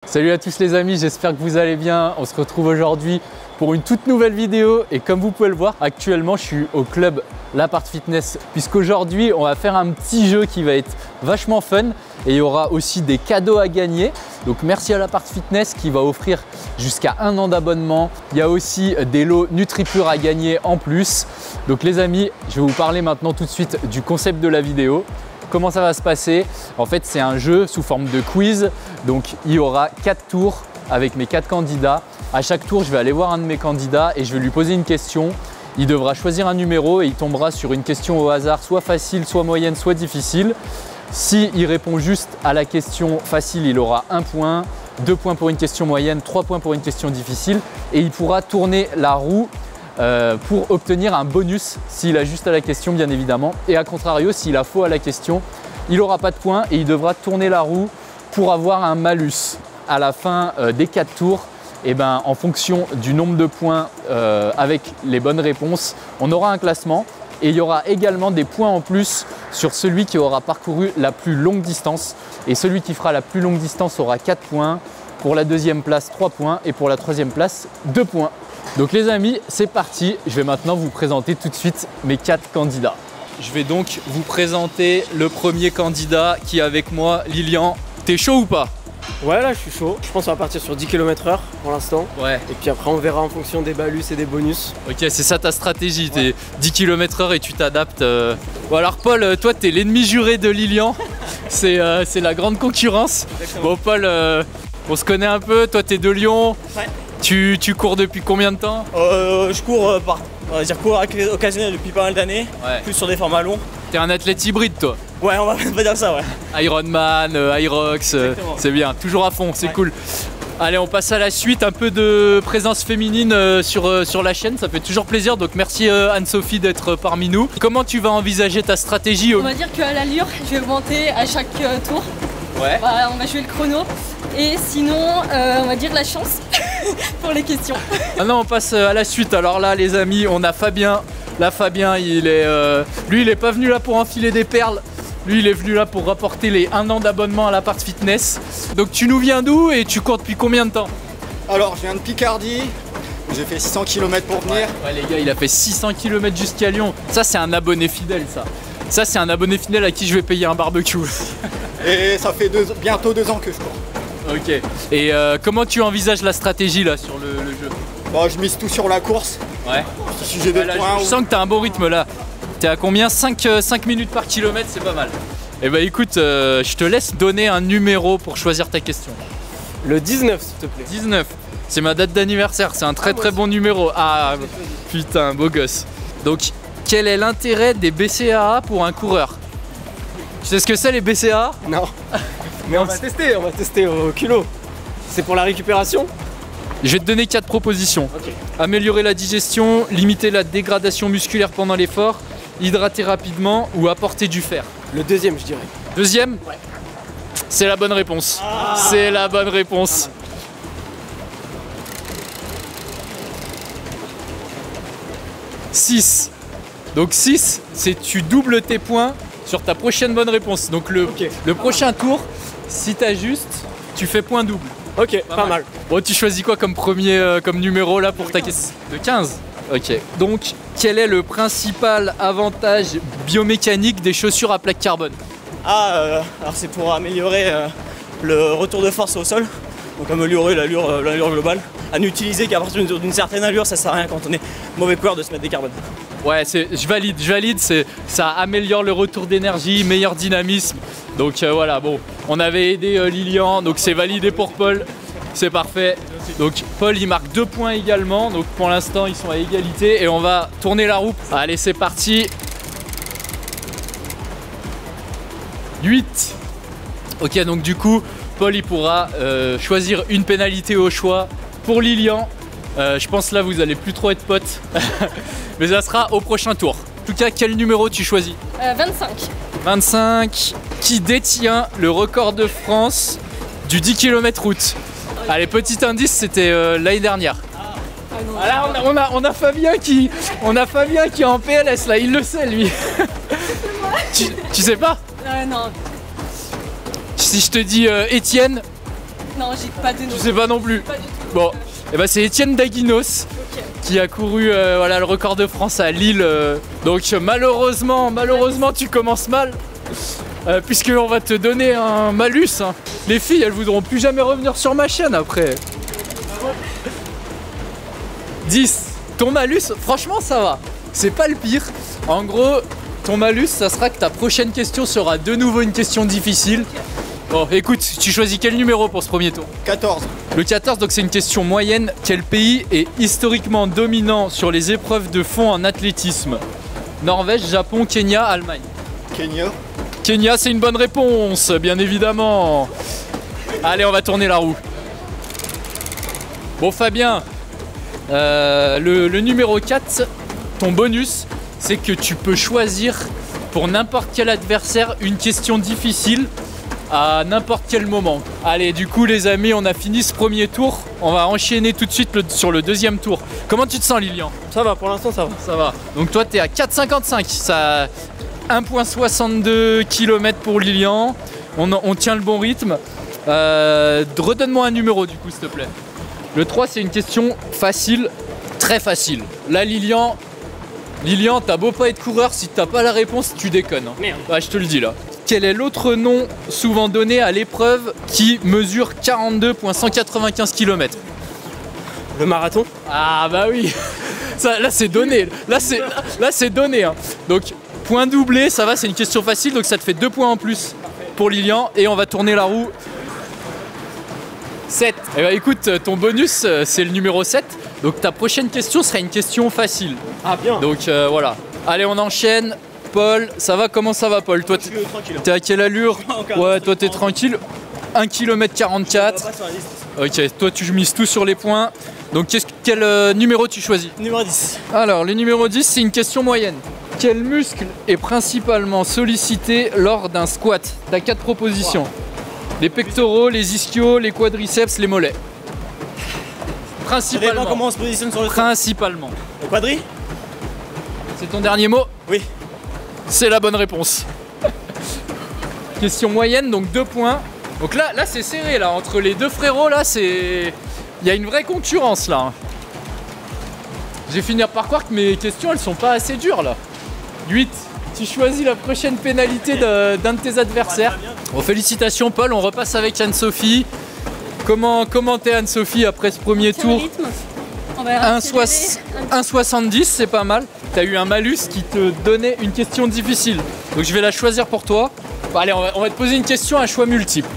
Salut à tous les amis, j'espère que vous allez bien. On se retrouve aujourd'hui pour une toute nouvelle vidéo et comme vous pouvez le voir, actuellement je suis au club L'Appart Fitness puisqu'aujourd'hui on va faire un petit jeu qui va être vachement fun et il y aura aussi des cadeaux à gagner. Donc merci à L'Appart Fitness qui va offrir jusqu'à 1 an d'abonnement. Il y a aussi des lots NutriPure à gagner en plus. Donc les amis, je vais vous parler maintenant tout de suite du concept de la vidéo. Comment ça va se passer? En fait, c'est un jeu sous forme de quiz. Donc, il y aura 4 tours avec mes 4 candidats. À chaque tour, je vais aller voir un de mes candidats et je vais lui poser une question. Il devra choisir un numéro et il tombera sur une question au hasard, soit facile, soit moyenne, soit difficile. S'il répond juste à la question facile, il aura 1 point, 2 points pour une question moyenne, 3 points pour une question difficile. Et il pourra tourner la roue pour obtenir un bonus s'il a juste à la question bien évidemment, et à contrario s'il a faux à la question il n'aura pas de points et il devra tourner la roue pour avoir un malus à la fin des 4 tours. Et ben, en fonction du nombre de points avec les bonnes réponses, on aura un classement et il y aura également des points en plus sur celui qui aura parcouru la plus longue distance, et celui qui fera la plus longue distance aura 4 points, pour la deuxième place 3 points et pour la troisième place 2 points. Donc les amis, c'est parti. Je vais maintenant vous présenter tout de suite mes 4 candidats. Je vais donc vous présenter le premier candidat qui est avec moi, Lilian. T'es chaud ou pas? Ouais, là je suis chaud. Je pense qu'on va partir sur 10 km/h pour l'instant. Ouais. Et puis après on verra en fonction des balus et des bonus. Ok, c'est ça ta stratégie, t'es 10 km/h et tu t'adaptes. Bon alors Paul, toi t'es l'ennemi juré de Lilian. C'est la grande concurrence. Exactement. Bon Paul, on se connaît un peu, toi t'es de Lyon. Ouais. Tu cours depuis combien de temps? Je cours on va dire cours occasionnel depuis pas mal d'années, ouais. Plus sur des formats longs. T'es un athlète hybride toi? Ouais, on va dire ça, ouais. Ironman, Irox, c'est bien, toujours à fond, c'est ouais. Cool. Allez, on passe à la suite, un peu de présence féminine sur la chaîne, ça fait toujours plaisir, donc merci Anne-Sophie d'être parmi nous. Comment tu vas envisager ta stratégie? On va dire qu'à l'allure, je vais augmenter à chaque tour. Ouais. On va jouer le chrono. Et sinon, on va dire la chance pour les questions. Ah non, on passe à la suite. Alors là, les amis, on a Fabien. Là, Fabien, lui, il est pas venu là pour enfiler des perles. Lui, il est venu là pour rapporter les 1 an d'abonnement à l'Appart Fitness. Donc, tu nous viens d'où et tu cours depuis combien de temps? Alors, je viens de Picardie. J'ai fait 600 km pour venir. Ouais, les gars, il a fait 600 km jusqu'à Lyon. Ça, c'est un abonné fidèle, ça. Ça, c'est un abonné fidèle à qui je vais payer un barbecue. Et ça fait bientôt 2 ans que je cours. Ok. Et comment tu envisages la stratégie là sur le jeu? Bon, je mise tout sur la course. Ouais. Si j'ai des points. Je sens que tu as un bon rythme là. T'es à combien? 5 minutes par kilomètre, c'est pas mal. Et bah écoute, je te laisse donner un numéro pour choisir ta question. Le 19 s'il te plaît. 19. C'est ma date d'anniversaire, c'est un très bon numéro. Ah putain, beau gosse. Donc, quel est l'intérêt des BCAA pour un coureur? Tu sais ce que c'est les BCAA? Non. Mais on va tester au culot. C'est pour la récupération? Je vais te donner 4 propositions. Okay. Améliorer la digestion, limiter la dégradation musculaire pendant l'effort, hydrater rapidement ou apporter du fer. Le deuxième, je dirais. Deuxième? Ouais. C'est la bonne réponse. Ah. C'est la bonne réponse. Ah. 6. Donc 6, c'est tu doubles tes points sur ta prochaine bonne réponse. Donc le prochain tour, si tu ajustes, tu fais point double. Ok, pas mal. Bon, tu choisis quoi comme comme numéro là pour ta question? De 15. Ok. Donc, quel est le principal avantage biomécanique des chaussures à plaque carbone? Alors c'est pour améliorer le retour de force au sol. Donc améliorer l'allure globale. À n'utiliser qu'à partir d'une certaine allure, ça sert à rien quand on est mauvais coureur de se mettre des carbones. Ouais, je valide, ça améliore le retour d'énergie, meilleur dynamisme. Donc voilà, bon, on avait aidé Lilian, donc c'est validé pour Paul, c'est parfait. Donc Paul il marque 2 points également, donc pour l'instant ils sont à égalité et on va tourner la roue. Allez, c'est parti. 8. Ok, donc du coup, Paul il pourra choisir une pénalité au choix pour Lilian. Je pense là vous allez plus trop être potes. Mais ça sera au prochain tour. En tout cas, quel numéro tu choisis? 25. 25. Qui détient le record de France du 10 km route? Allez, petit indice, c'était l'année dernière. Là, on a Fabien qui est en PLS là, il le sait lui. tu sais pas? Non. Si je te dis Étienne? Non, j'ai pas de nom. Tu sais pas non plus. Pas du tout. Bon, et ben c'est Étienne Daguinos qui a couru voilà, le record de France à Lille. Donc malheureusement, tu commences mal. Puisqu'on va te donner un malus. Hein. Les filles, elles voudront plus jamais revenir sur ma chaîne après. 10. Ton malus, franchement, ça va. C'est pas le pire. En gros, ton malus, ça sera que ta prochaine question sera de nouveau une question difficile. Bon, écoute, tu choisis quel numéro pour ce premier tour? 14. Le 14, donc c'est une question moyenne. Quel pays est historiquement dominant sur les épreuves de fond en athlétisme? Norvège, Japon, Kenya, Allemagne. Kenya. Kenya, c'est une bonne réponse, bien évidemment. Allez, on va tourner la roue. Bon, Fabien, le numéro 4, ton bonus, c'est que tu peux choisir pour n'importe quel adversaire une question difficile à n'importe quel moment. Allez, du coup, les amis, on a fini ce premier tour. On va enchaîner tout de suite sur le deuxième tour. Comment tu te sens, Lilian? Ça va, pour l'instant, ça va. Ça va. Donc toi, tu es à 4,55. Ça 1,62 km pour Lilian. On tient le bon rythme. Redonne-moi un numéro, du coup, s'il te plaît. Le 3, c'est une question facile, très facile. Là, Lilian, t'as beau pas être coureur, si t'as pas la réponse, tu déconnes. Hein. Merde. Ouais, je te le dis là. Quel est l'autre nom souvent donné à l'épreuve qui mesure 42,195 km? Le marathon? Ah bah oui. Ça, là c'est donné. Là c'est donné. Hein. Donc point doublé, ça va, c'est une question facile, donc ça te fait 2 points en plus pour Lilian. Et on va tourner la roue. 7. Eh bah écoute, ton bonus c'est le numéro 7. Donc ta prochaine question sera une question facile. Ah bien. Donc voilà. Allez, on enchaîne. Paul, ça va? Comment ça va, Paul? Toi, t'es à quelle allure? Ouais, toi t'es tranquille. 1 km 44. Ok, toi tu mises tout sur les points. Donc quel numéro tu choisis? Numéro 10. Alors, le numéro 10, c'est une question moyenne. Quel muscle est principalement sollicité lors d'un squat? T'as 4 propositions. Les pectoraux, les ischios, les quadriceps, les mollets. Principalement. Ça dépend comment on se positionne sur le squat. Principalement. Le quadri? C'est ton dernier mot? Oui. C'est la bonne réponse. Question moyenne, donc 2 points. Donc là c'est serré là, entre les deux frérots là, c'est... Il y a une vraie concurrence là. Je vais finir par croire que mes questions elles sont pas assez dures là. 8. Tu choisis la prochaine pénalité d'un de tes adversaires. Bon, félicitations Paul, on repasse avec Anne-Sophie. Comment t'es Anne-Sophie après ce premier Tiens, tour? le rythme. On va 1,70, c'est pas mal. T'as eu un malus qui te donnait une question difficile. Donc je vais la choisir pour toi. Bon, allez, on va te poser une question à choix multiple.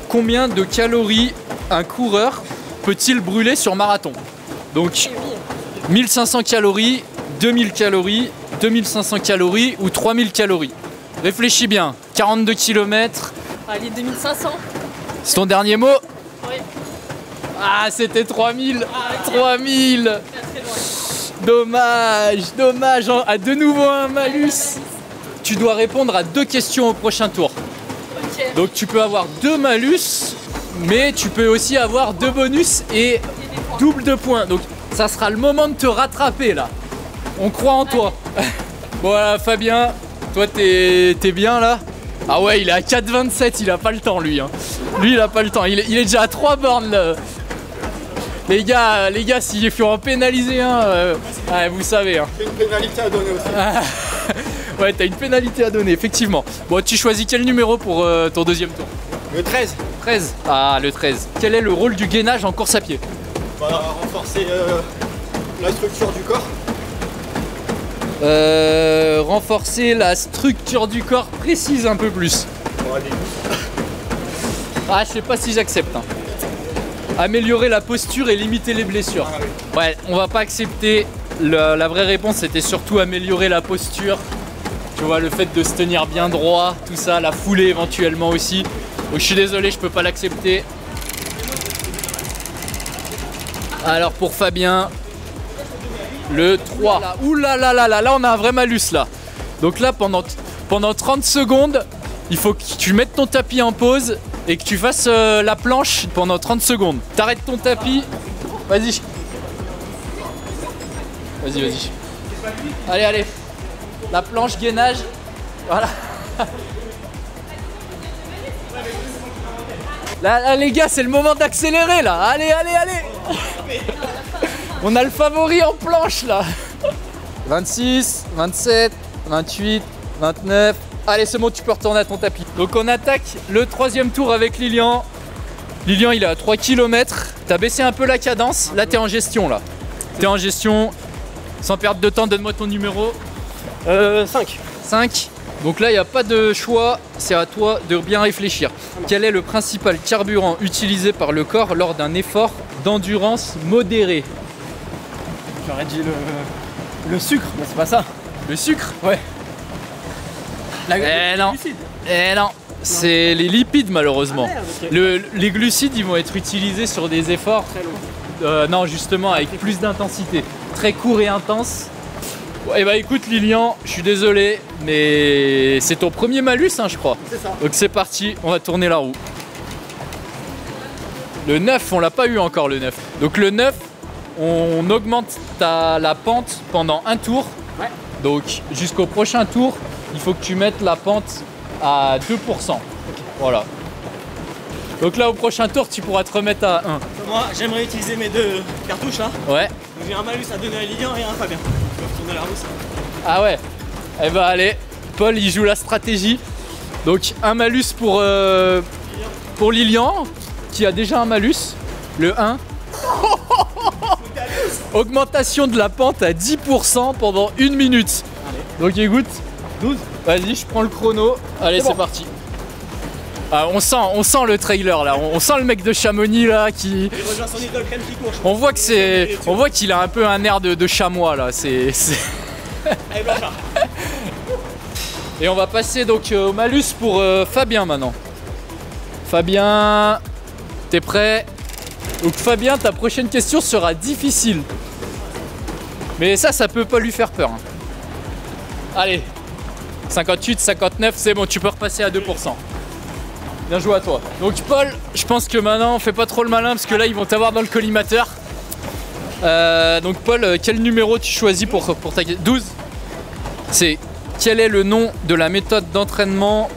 Combien de calories un coureur peut-il brûler sur marathon? Donc 1500 calories, 2000 calories, 2500 calories ou 3000 calories. Réfléchis bien. 42 km. Allez, 2500. C'est ton dernier mot? Oui. Ah, c'était 3000. 3000. Très loin. Dommage. À de nouveau un malus. Tu dois répondre à 2 questions au prochain tour. Ok. Donc tu peux avoir 2 malus, mais tu peux aussi avoir 2 bonus et double de points. Donc ça sera le moment de te rattraper là. On croit en toi. Bon voilà, Fabien, toi t'es bien là? Ah ouais, il est à 4,27, il a pas le temps lui. Hein. Lui il a pas le temps, il est déjà à 3 bornes là. Les gars, s'il faut en pénaliser un, ouais, vous savez. Hein. J'ai une pénalité à donner aussi. Ouais, t'as une pénalité à donner, effectivement. Bon, tu choisis quel numéro pour ton deuxième tour? Le 13. 13. Ah, le 13. Quel est le rôle du gainage en course à pied? Renforcer la structure du corps. Renforcer la structure du corps, précise un peu plus. Ah, je sais pas si j'accepte. Hein. Améliorer la posture et limiter les blessures. Ah, oui. Ouais, on va pas accepter. La vraie réponse, c'était surtout améliorer la posture. Tu vois, le fait de se tenir bien droit, tout ça, la foulée éventuellement aussi. Donc, je suis désolé, je peux pas l'accepter. Alors pour Fabien, le 3. Ouh là là là là, là on a un vrai malus là. Donc là pendant 30 secondes, il faut que tu mettes ton tapis en pause et que tu fasses la planche pendant 30 secondes. T'arrêtes ton tapis. Vas-y. Vas-y. Allez. La planche gainage. Voilà. Là, les gars, c'est le moment d'accélérer là. Allez, allez, allez. On a le favori en planche là. 26, 27, 28, 29. Allez, c'est bon, tu peux retourner à ton tapis. Donc on attaque le 3e tour avec Lilian. Lilian, il est à 3 km. T'as baissé un peu la cadence. Là, t'es en gestion là. T'es en gestion. Sans perdre de temps, donne-moi ton numéro. 5. 5. Donc là, il n'y a pas de choix, c'est à toi de bien réfléchir. Quel est le principal carburant utilisé par le corps lors d'un effort d'endurance modéré? J'aurais dit le sucre, mais c'est pas ça. Le sucre? Ouais. Non. Non, c'est les lipides malheureusement. Ah, merde, okay. Les glucides, ils vont être utilisés sur des efforts, non justement avec plus d'intensité, très court et intense. Eh bah écoute Lilian, je suis désolé, mais c'est ton premier malus hein, je crois. C'est ça. Donc c'est parti, on va tourner la roue. Le 9, on l'a pas eu encore le 9. Donc le 9, on augmente la pente pendant un tour. Ouais. Donc jusqu'au prochain tour, il faut que tu mettes la pente à 2%. Okay. Voilà. Donc là au prochain tour, tu pourras te remettre à 1. Moi, j'aimerais utiliser mes 2 cartouches là. Ouais. J'ai un malus à donner à Lilian et un à Fabien. Je vais retourner la roue. Ah ouais. Eh bah allez, Paul il joue la stratégie. Donc un malus pour Lilian, qui a déjà un malus, le 1. Augmentation de la pente à 10% pendant 1 minute. Allez. Donc écoute, 12. Vas-y, je prends le chrono. Allez, c'est parti. Ah, on sent le trailer là, on sent le mec de Chamonix là qui. Il rejoint son idole Ken qui court. On voit qu'il a un peu un air de chamois là. C'est. Allez, Blanchard. Et on va passer donc au malus pour Fabien maintenant. Fabien, t'es prêt? Donc Fabien, ta prochaine question sera difficile. Mais ça peut pas lui faire peur. Hein. Allez, 58, 59, c'est bon, tu peux repasser à 2%. Bien joué à toi. Donc Paul, je pense que maintenant on fait pas trop le malin parce que là ils vont t'avoir dans le collimateur. Donc Paul, quel numéro tu choisis pour ta question? 12. C'est quel est le nom de la méthode d'entraînement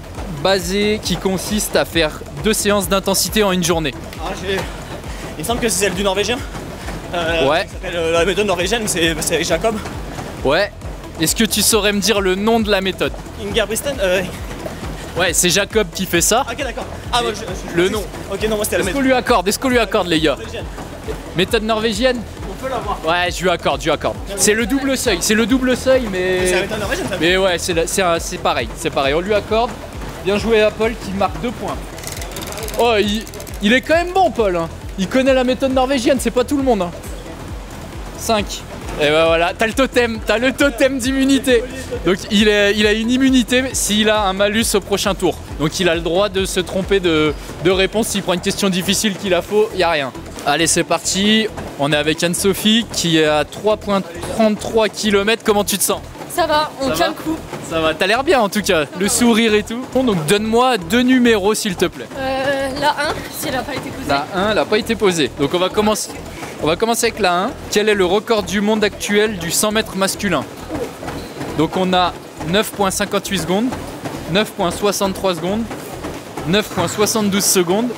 basée qui consiste à faire 2 séances d'intensité en une journée? Il me semble que c'est celle du Norvégien. Ouais. Ça s'appelle la méthode norvégienne, c'est avec Jacob. Ouais. Est-ce que tu saurais me dire le nom de la méthode? Ingebrigtsen. Ouais, c'est Jacob qui fait ça. Ok, d'accord. Ah, moi, le nom. Ok, non, moi c'était la Est-ce méthode. qu'on lui accorde, les gars? Méthode norvégienne? On peut l'avoir. Ouais, je lui accorde. C'est le double seuil, mais. C'est la méthode norvégienne, ça. Mais ouais, c'est pareil, on lui accorde. Bien joué à Paul qui marque 2 points. Oh, il est quand même bon, Paul. Hein. Il connaît la méthode norvégienne, c'est pas tout le monde. Hein. 5. Et ben voilà, t'as le totem d'immunité. Donc il a une immunité s'il a un malus au prochain tour. Donc il a le droit de se tromper de réponse. S'il prend une question difficile qu'il a faux, y a rien. Allez, c'est parti. On est avec Anne-Sophie qui est à 3,33 km. Comment tu te sens? Ça va, on tient le coup. Ça va, t'as l'air bien en tout cas, le sourire et tout. Bon, donc donne-moi 2 numéros s'il te plaît. La 1, si elle n'a pas été posée. La 1, elle n'a pas été posée. Donc on va commencer avec la 1. Quel est le record du monde actuel du 100 mètres masculin? Donc on a 9,58 secondes, 9,63 secondes, 9,72 secondes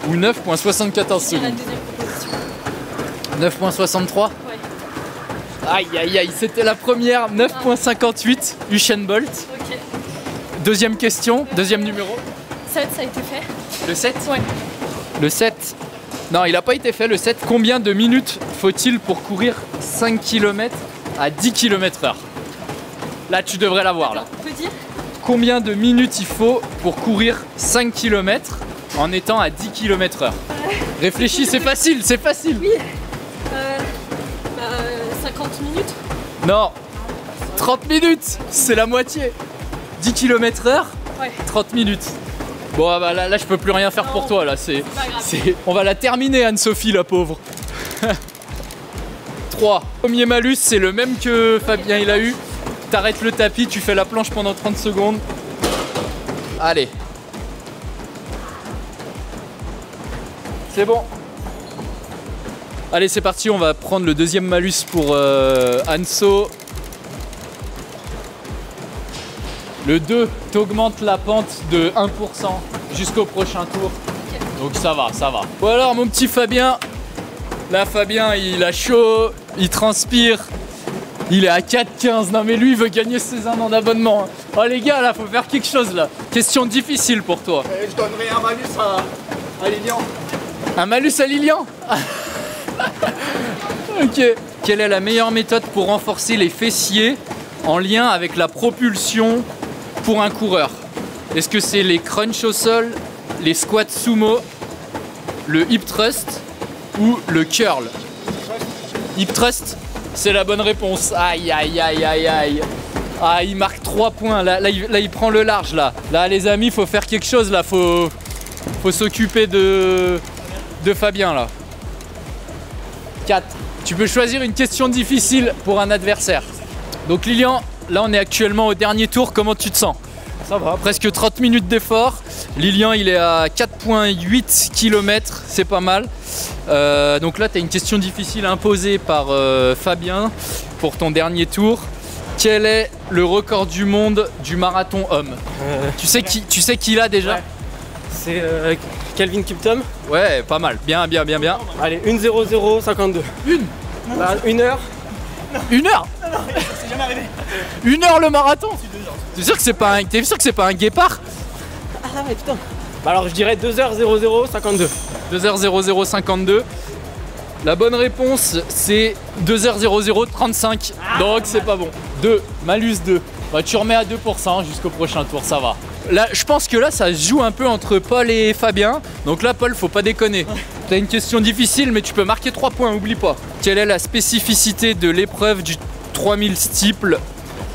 ou 9,74 secondes. La deuxième proposition. 9,63 ? Ouais. Aïe, c'était la première, 9,58, Usain Bolt. Ok. Deuxième question, deuxième numéro. 7, ça a été fait. Le 7 ? Ouais. Le 7. Non, il n'a pas été fait le 7. Combien de minutes faut-il pour courir 5 km à 10 km/h? Là, tu devrais l'avoir là. On peut dire Combien de minutes il faut pour courir 5 km en étant à 10 km/h? Réfléchis, c'est facile. oui. 50 minutes. Non, 30 minutes, c'est la moitié. 10 km/h, Ouais. 30 minutes. Bon, ah bah là, je peux plus rien faire pour toi là. pas grave. On va la terminer, Anne-Sophie, la pauvre. 3. Premier malus, c'est le même que Fabien il a eu. T'arrêtes le tapis, tu fais la planche pendant 30 secondes. Allez. C'est bon. Allez, c'est parti, on va prendre le deuxième malus pour Anso. Le 2, t'augmentes la pente de 1% jusqu'au prochain tour. Donc ça va, ça va. Bon alors mon petit Fabien, là Fabien il a chaud, il transpire, il est à 4,15. Non mais lui il veut gagner ses 1 an d'abonnement. Oh les gars là, faut faire quelque chose là. Question difficile pour toi. Je donnerai un malus à Lilian. Un malus à Lilian. Ok. Quelle est la meilleure méthode pour renforcer les fessiers en lien avec la propulsion pour un coureur? Est-ce que c'est les crunchs au sol, les squats sumo, le hip thrust ou le curl? Hip thrust, c'est la bonne réponse. Aïe, aïe, aïe, aïe, aïe. Ah, il marque 3 points. Là, il prend le large, là. Là, les amis, faut faire quelque chose, là. Faut s'occuper de Fabien, là. 4. Tu peux choisir une question difficile pour un adversaire. Donc, Lilian, là, on est actuellement au dernier tour. Comment tu te sens? Ça va. Presque 30 minutes d'effort. Lilian, il est à 4,8 km. C'est pas mal. Donc là, tu as une question difficile imposée par Fabien pour ton dernier tour. Quel est le record du monde du marathon homme? Tu sais qui l'a déjà? Ouais. C'est Calvin Kiptum. Ouais, pas mal. Bien. Allez, 1:00:52. Bah, 1 heure. 1 heure? Non, c'est jamais arrivé. 1 heure le marathon? T'es sûr que c'est pas un guépard? Ah ouais, putain. Bah alors je dirais 2h00:52. 2h00:52. La bonne réponse c'est 2h00:35. Donc c'est pas bon. 2, malus 2. Bah, tu remets à 2% jusqu'au prochain tour, ça va. Là, je pense que là ça se joue un peu entre Paul et Fabien. Donc là Paul, faut pas déconner. T'as une question difficile mais tu peux marquer 3 points, oublie pas. Quelle est la spécificité de l'épreuve du 3000 steeple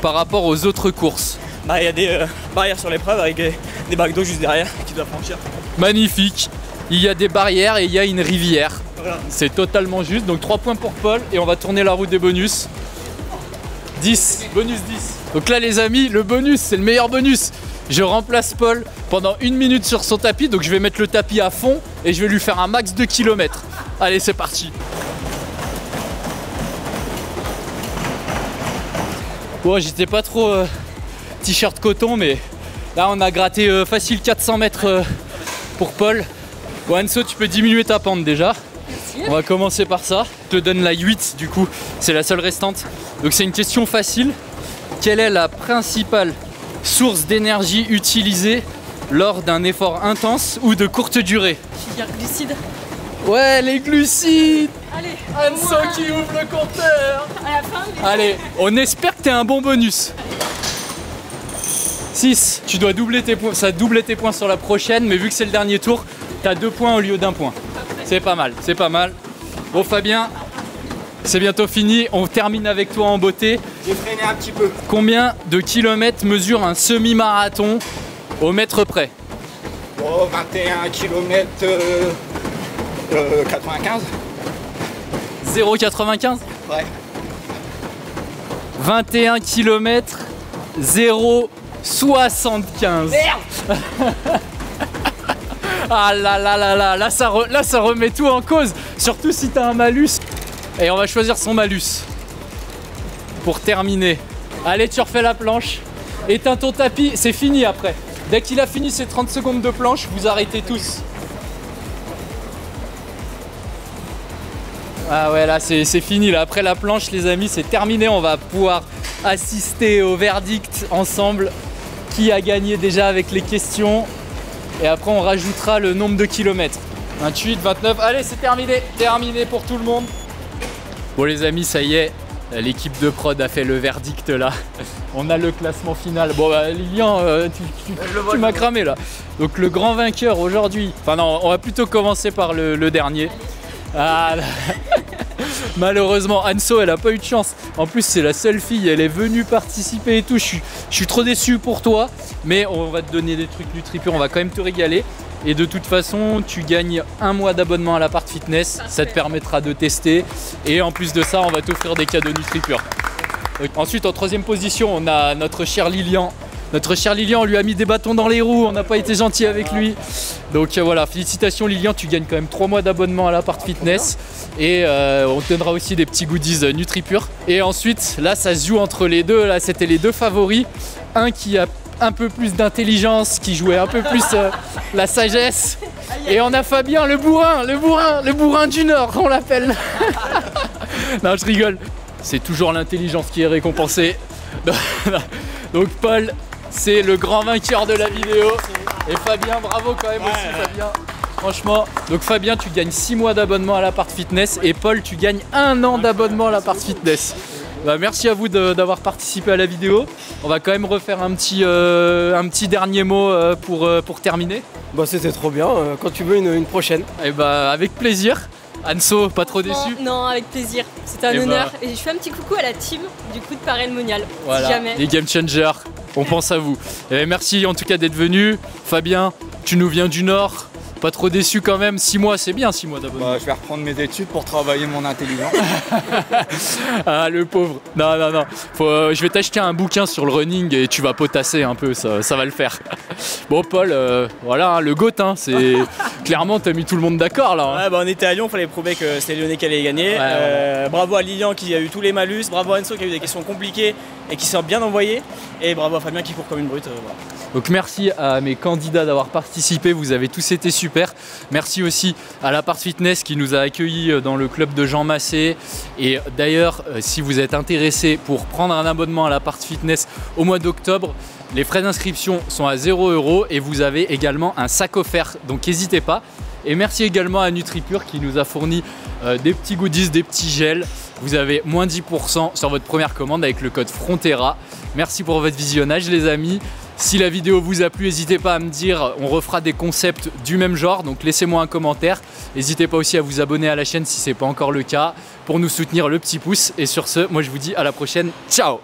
par rapport aux autres courses? Bah, il y a des barrières sur l'épreuve avec des bacs d'eau juste derrière qui doivent franchir. Magnifique. Il y a des barrières et il y a une rivière. Voilà. C'est totalement juste. Donc 3 points pour Paul et on va tourner la roue des bonus. 10. Bonus 10. Donc là les amis, le bonus, c'est le meilleur bonus. Je remplace Paul pendant 1 minute sur son tapis. Donc je vais mettre le tapis à fond et je vais lui faire un max de kilomètres. Allez, c'est parti. Bon, j'étais pas trop t-shirt coton, mais là on a gratté facile 400 mètres pour Paul. Bon, Anso, tu peux diminuer ta pente déjà. Merci. On va commencer par ça. Je te donne la 8 du coup, c'est la seule restante. Donc c'est une question facile. Quelle est la principale source d'énergie utilisée lors d'un effort intense ou de courte durée? Filière glucides. Ouais, les glucides. Allez, Anso qui ouvre le compteur. à la fin. Allez, on espère que t'aies un bon bonus. 6, tu dois doubler tes points, ça double tes points sur la prochaine, mais vu que c'est le dernier tour, t'as 2 points au lieu d'1 point. C'est pas mal, c'est pas mal. Bon Fabien, c'est bientôt fini, on termine avec toi en beauté. J'ai freiné un petit peu. Combien de kilomètres mesure un semi-marathon au mètre près? Oh, 21 km 95. 0,95? Ouais. 21 km 0,75. Merde. Ah là là là là, là ça remet tout en cause, surtout si t'as un malus. Et on va choisir son malus pour terminer. Allez, tu refais la planche, éteins ton tapis, c'est fini après. Dès qu'il a fini ses 30 secondes de planche, vous arrêtez tous. Ah ouais, là c'est fini, là. Après la planche les amis, c'est terminé, on va pouvoir assister au verdict ensemble. Qui a gagné déjà avec les questions. Et après on rajoutera le nombre de kilomètres. 28, 29, allez c'est terminé. Terminé pour tout le monde. Bon les amis, ça y est, l'équipe de prod a fait le verdict là. On a le classement final. Bon bah Lilian, tu m'as cramé là. Donc le grand vainqueur aujourd'hui. Enfin non, on va plutôt commencer par le dernier. Ah, malheureusement Anso elle a pas eu de chance. En plus c'est la seule fille, elle est venue participer et tout. Je suis trop déçu pour toi. Mais on va te donner des trucs NutriPure, on va quand même te régaler. Et de toute façon tu gagnes 1 mois d'abonnement à l'appart fitness. Ça te permettra de tester. Et en plus de ça on va t'offrir des cadeaux NutriPure. Ensuite en 3e position on a notre cher Lilian. Notre cher Lilian, on lui a mis des bâtons dans les roues, on n'a pas été gentil avec lui. Donc voilà, félicitations Lilian, tu gagnes quand même 3 mois d'abonnement à l'appart fitness. Et on te donnera aussi des petits goodies NutriPure. Et ensuite, là ça se joue entre les deux, là c'était les deux favoris. Un qui a un peu plus d'intelligence, qui jouait un peu plus la sagesse. Et on a Fabien, le bourrin du Nord, on l'appelle. Non, je rigole. C'est toujours l'intelligence qui est récompensée. Donc Paul, c'est le grand vainqueur de la vidéo. Et Fabien, bravo quand même aussi Fabien. Franchement, donc Fabien, tu gagnes 6 mois d'abonnement à l'Appart Fitness et Paul, tu gagnes 1 an d'abonnement à l'Appart Fitness. Bah, merci à vous d'avoir participé à la vidéo. On va quand même refaire un petit dernier mot pour terminer. Bah c'était trop bien, quand tu veux une prochaine. Et bah avec plaisir. Anso, pas trop déçu? Non, avec plaisir. C'était un honneur. Et je fais un petit coucou à la team du coup de Paray le Monial. Voilà, si jamais. les Game Changers, on pense à vous. Et merci en tout cas d'être venu. Fabien, tu nous viens du Nord. Pas trop déçu quand même, 6 mois c'est bien 6 mois d'abonnement. Bah, je vais reprendre mes études pour travailler mon intelligence. Ah le pauvre, non. Je vais t'acheter un bouquin sur le running et tu vas potasser un peu, ça va le faire. Bon Paul, voilà, hein, le GOAT, hein, c'est clairement t'as mis tout le monde d'accord là. Hein. Ouais, bah, on était à Lyon, fallait prouver que c'était Lyonnais qui allait gagner. Bravo à Lilian qui a eu tous les malus, bravo à Enzo qui a eu des questions compliquées et qui s'est bien envoyé. Et bravo à Fabien qui court comme une brute. Voilà. Donc merci à mes candidats d'avoir participé, vous avez tous été super. Merci aussi à l'Appart Fitness qui nous a accueillis dans le club de Jean Massé. Et d'ailleurs, si vous êtes intéressé pour prendre un abonnement à l'Appart Fitness au mois d'octobre, les frais d'inscription sont à 0 € et vous avez également un sac offert, donc n'hésitez pas. Et merci également à NutriPure qui nous a fourni des petits goodies, des petits gels. Vous avez moins 10% sur votre première commande avec le code Frontera. Merci pour votre visionnage les amis. Si la vidéo vous a plu, n'hésitez pas à me dire, on refera des concepts du même genre, donc laissez-moi un commentaire. N'hésitez pas aussi à vous abonner à la chaîne si ce n'est pas encore le cas, pour nous soutenir le petit pouce. Et sur ce, moi je vous dis à la prochaine, ciao!